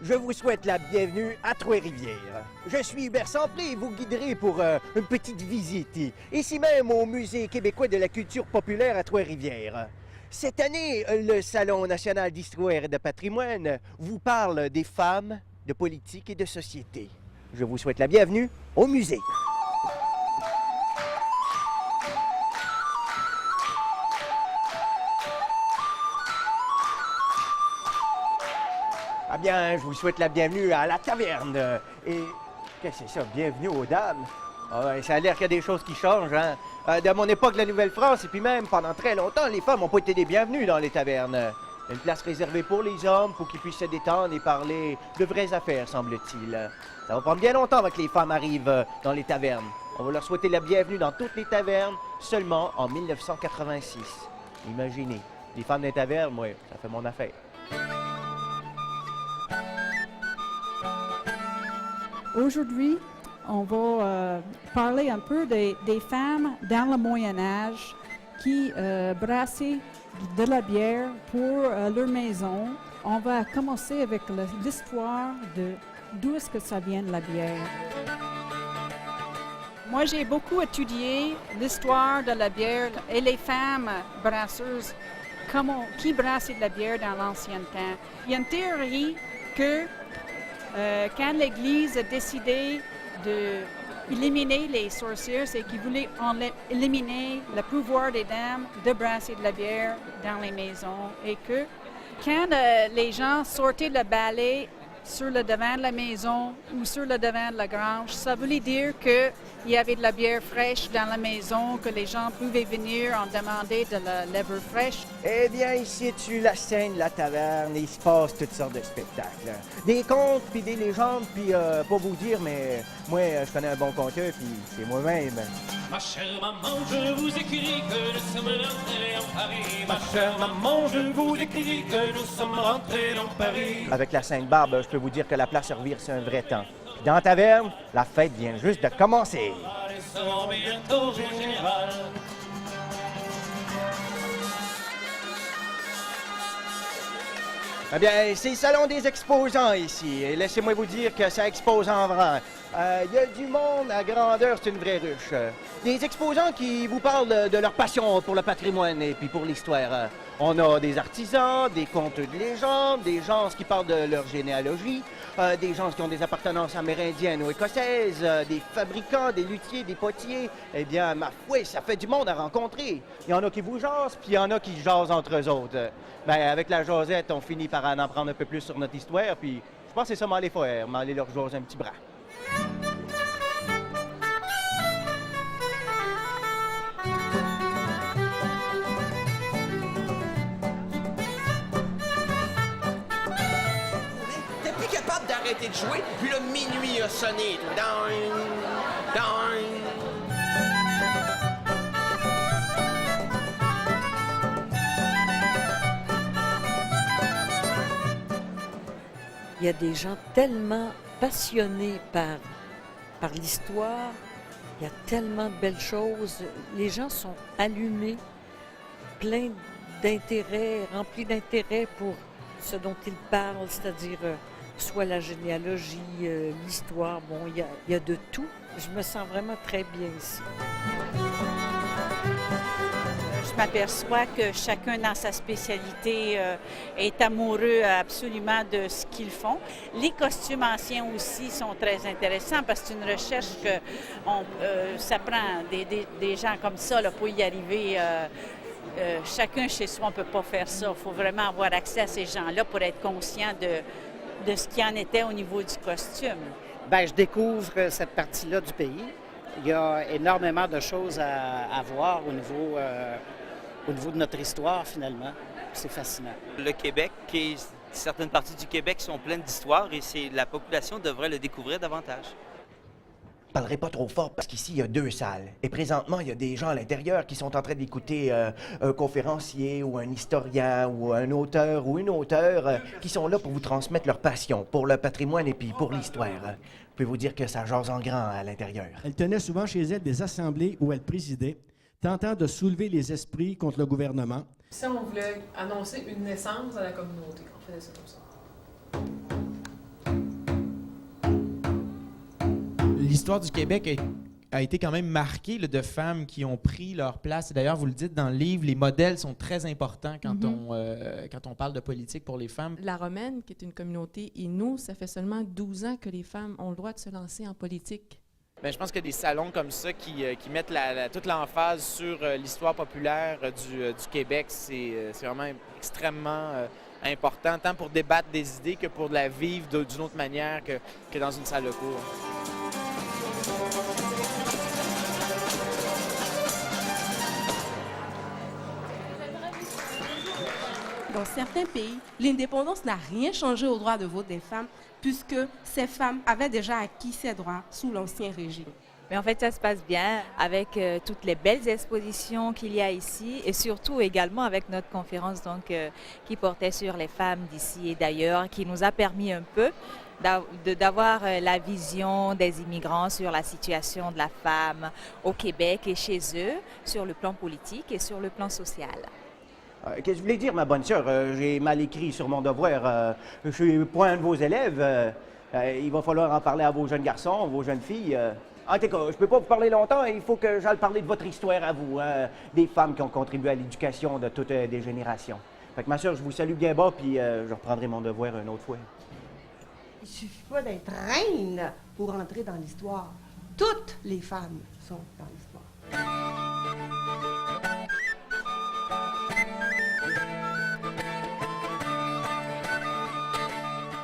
Je vous souhaite la bienvenue à Trois-Rivières. Je suis Hubert Samplé et vous guiderai pour une petite visite, ici même au Musée québécois de la culture populaire à Trois-Rivières. Cette année, le Salon national d'histoire et de patrimoine vous parle des femmes, de politique et de société. Je vous souhaite la bienvenue au musée. Ah bien, je vous souhaite la bienvenue à la taverne. Et qu'est-ce que c'est ça? Bienvenue aux dames. Ah ouais, ça a l'air qu'il y a des choses qui changent, hein? De mon époque, la Nouvelle-France, et puis même pendant très longtemps, les femmes n'ont pas été les bienvenues dans les tavernes. Une place réservée pour les hommes, pour qu'ils puissent se détendre et parler de vraies affaires, semble-t-il. Ça va prendre bien longtemps avant que les femmes arrivent dans les tavernes. On va leur souhaiter la bienvenue dans toutes les tavernes, seulement en 1986. Imaginez, les femmes des tavernes, moi, ça fait mon affaire. Aujourd'hui, on va parler un peu des femmes dans le Moyen Âge qui brassaient de la bière pour leur maison. On va commencer avec l'histoire de d'où est-ce que ça vient de la bière. Moi, j'ai beaucoup étudié l'histoire de la bière et les femmes brasseuses, qui brassaient de la bière dans l'ancien temps. Il y a une théorie que quand l'Église a décidé d'éliminer les sorcières, c'est qu'ils voulaient éliminer le pouvoir des dames de brasser de la bière dans les maisons. Et que quand les gens sortaient le balai sur le devant de la maison ou sur le devant de la grange, ça voulait dire qu'il y avait de la bière fraîche dans la maison, que les gens pouvaient venir en demander de la lèvre fraîche. Eh bien, ici, tu la scène de la taverne, il se passe toutes sortes de spectacles. Des contes, puis des légendes, puis pas vous dire, mais moi, je connais un bon conteur, puis c'est moi-même. Ma chère maman, je vous écris que nous sommes rentrés dans Paris. Ma chère maman, je vous écris que nous sommes rentrés dans Paris. Avec la Sainte-Barbe, je peux vous dire que la place revire, c'est un vrai temps. Puis dans la taverne, la fête vient juste de commencer. Ils seront bientôt général. Eh bien, c'est le salon des exposants ici. Et laissez-moi vous dire que ça expose en rang. Il y a du monde à grandeur, c'est une vraie ruche. Des exposants qui vous parlent de leur passion pour le patrimoine et puis pour l'histoire. On a des artisans, des contes de légendes, des gens qui parlent de leur généalogie, des gens qui ont des appartenances amérindiennes ou écossaises, des fabricants, des luthiers, des potiers. Eh bien, ma foi, ça fait du monde à rencontrer. Il y en a qui vous jasent, puis il y en a qui jasent entre eux autres. Ben, avec la jasette, on finit par en apprendre un peu plus sur notre histoire, puis je pense que c'est ça m'aller faire, m'aller leur jaser un petit bras. T'es plus capable d'arrêter de jouer, puis le minuit a sonné. Doing, doing. Il y a des gens tellement passionnés par l'histoire, il y a tellement de belles choses. Les gens sont allumés, pleins d'intérêt, remplis d'intérêt pour ce dont ils parlent, c'est-à-dire soit la généalogie, l'histoire, bon, il y a de tout. Je me sens vraiment très bien ici. Je m'aperçois que chacun dans sa spécialité est amoureux absolument de ce qu'ils font. Les costumes anciens aussi sont très intéressants parce que c'est une recherche que ça prend des gens comme ça là, pour y arriver. Chacun chez soi, on ne peut pas faire ça. Il faut vraiment avoir accès à ces gens-là pour être conscient de ce qu'il en était au niveau du costume. Bien, je découvre cette partie-là du pays. Il y a énormément de choses à voir au niveau de notre histoire, finalement. C'est fascinant. Le Québec et certaines parties du Québec sont pleines d'histoire et la population devrait le découvrir davantage. Je parlerai pas trop fort parce qu'ici, il y a 2 salles. Et présentement, il y a des gens à l'intérieur qui sont en train d'écouter un conférencier ou un historien ou un auteur ou une auteure qui sont là pour vous transmettre leur passion pour le patrimoine et puis pour l'histoire. Je peux vous dire que ça jase en grand à l'intérieur. Elle tenait souvent chez elle des assemblées où elle présidait, tentant de soulever les esprits contre le gouvernement. Si on voulait annoncer une naissance à la communauté, on faisait ça comme ça. l'histoire du Québec a été quand même marquée là, de femmes qui ont pris leur place. Et d'ailleurs, vous le dites dans le livre, les modèles sont très importants quand on parle de politique pour les femmes. La Romaine, qui est une communauté Innu, ça fait seulement 12 ans que les femmes ont le droit de se lancer en politique. Bien, je pense que des salons comme ça qui mettent toute l'emphase sur l'histoire populaire du Québec, c'est vraiment extrêmement important, tant pour débattre des idées que pour la vivre d'une autre manière que dans une salle de cours. Dans certains pays, l'indépendance n'a rien changé au droit de vote des femmes, puisque ces femmes avaient déjà acquis ces droits sous l'Ancien Régime. Mais en fait, ça se passe bien avec toutes les belles expositions qu'il y a ici et surtout également avec notre conférence qui portait sur les femmes d'ici et d'ailleurs, qui nous a permis un peu d'avoir la vision des immigrants sur la situation de la femme au Québec et chez eux, sur le plan politique et sur le plan social. Qu'est-ce que je voulais dire, ma bonne sœur? J'ai mal écrit sur mon devoir. Je suis pas un de vos élèves. Il va falloir en parler à vos jeunes garçons, vos jeunes filles. En tout cas, je peux pas vous parler longtemps. Il faut que j'aille parler de votre histoire à vous, des femmes qui ont contribué à l'éducation de toutes des générations. Fait que ma sœur, je vous salue bien bas, puis je reprendrai mon devoir une autre fois. Il suffit pas d'être reine pour entrer dans l'histoire. Toutes les femmes sont dans l'histoire.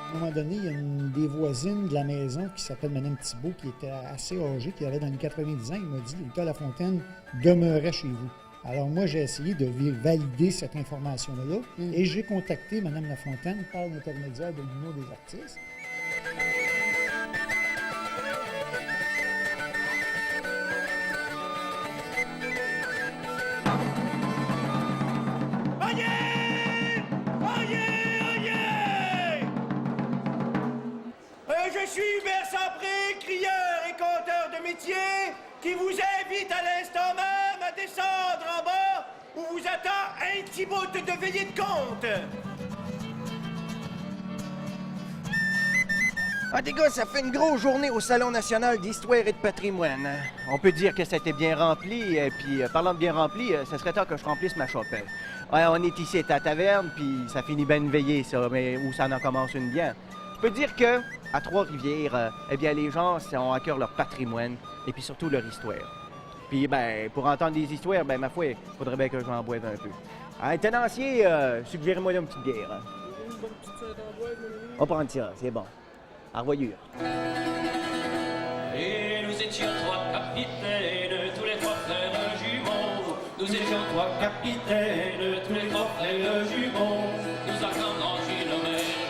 À un moment donné, il y a une des voisines de la maison qui s'appelle Mme Thibault, qui était assez âgée, qui avait dans les 90 ans. Il m'a dit, Lucas Lafontaine demeurait chez vous. Alors moi, j'ai essayé de valider cette information-là et j'ai contacté Mme Lafontaine par l'intermédiaire de l'Union des artistes. Je suis Hubert Sampré, crieur et conteur de métier, qui vous invite à l'instant même à descendre en bas où vous attend un petit bout de veillée de compte. Ah, les gars, ça fait une grosse journée au Salon national d'histoire et de patrimoine. On peut dire que ça a été bien rempli, et puis parlant de bien rempli, ça serait temps que je remplisse ma chapelle. Ouais, on est ici à la taverne, puis ça finit bien une veillée, ça, mais où ça en commence une bien. Je peux dire que à Trois-Rivières, eh bien, les gens ont à cœur leur patrimoine et puis surtout leur histoire. Puis, ben, pour entendre des histoires, ben, ma foi, il faudrait bien que j'en boive un peu. Un tenancier, suggérez-moi une petite bière. On prend ça, c'est bon. À revoyure. Et nous étions trois capitaines, tous les trois frères jumeaux. Nous étions trois capitaines, tous les trois frères jumeaux. Nous avons mangé nos mères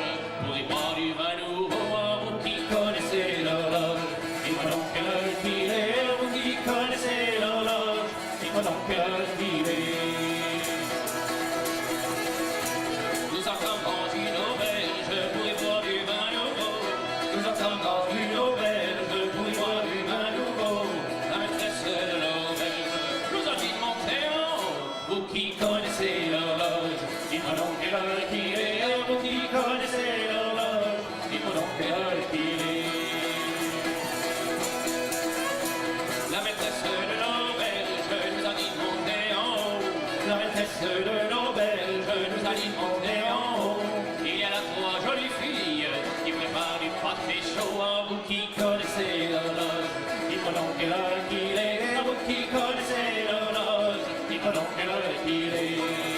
pour y boire du vin nouveau. À vous qui connaissez l'horloge, dis-moi donc quelle heure qu'il est. Vous qui connaissez l'horloge, dis-moi donc quelle heure qu'il est. Nous avons mangé nos berges pour y boire du vin nouveau. Nous avons mangé nos berges pour y boire du vin nouveau. La maîtresse de l'auberge nous a dit de monter en haut. Vous qui connaissez l'horloge, dis-moi donc quelle heure qu'il est. Vous qui connaissez l'horloge, dis-moi donc quelle heure qu'il est. La maîtresse de l'auberge nous a dit de monter en haut. La maîtresse de l'auberge nous a dit de monter en haut. Il y a là trois jolies filles qui préparent du pâté chaud. À vous qui connaissez l'horloge, dis-moi donc quelle heure qu'il est. À vous qui connaissez l'horloge, dis-moi donc quelle heure qu'il est.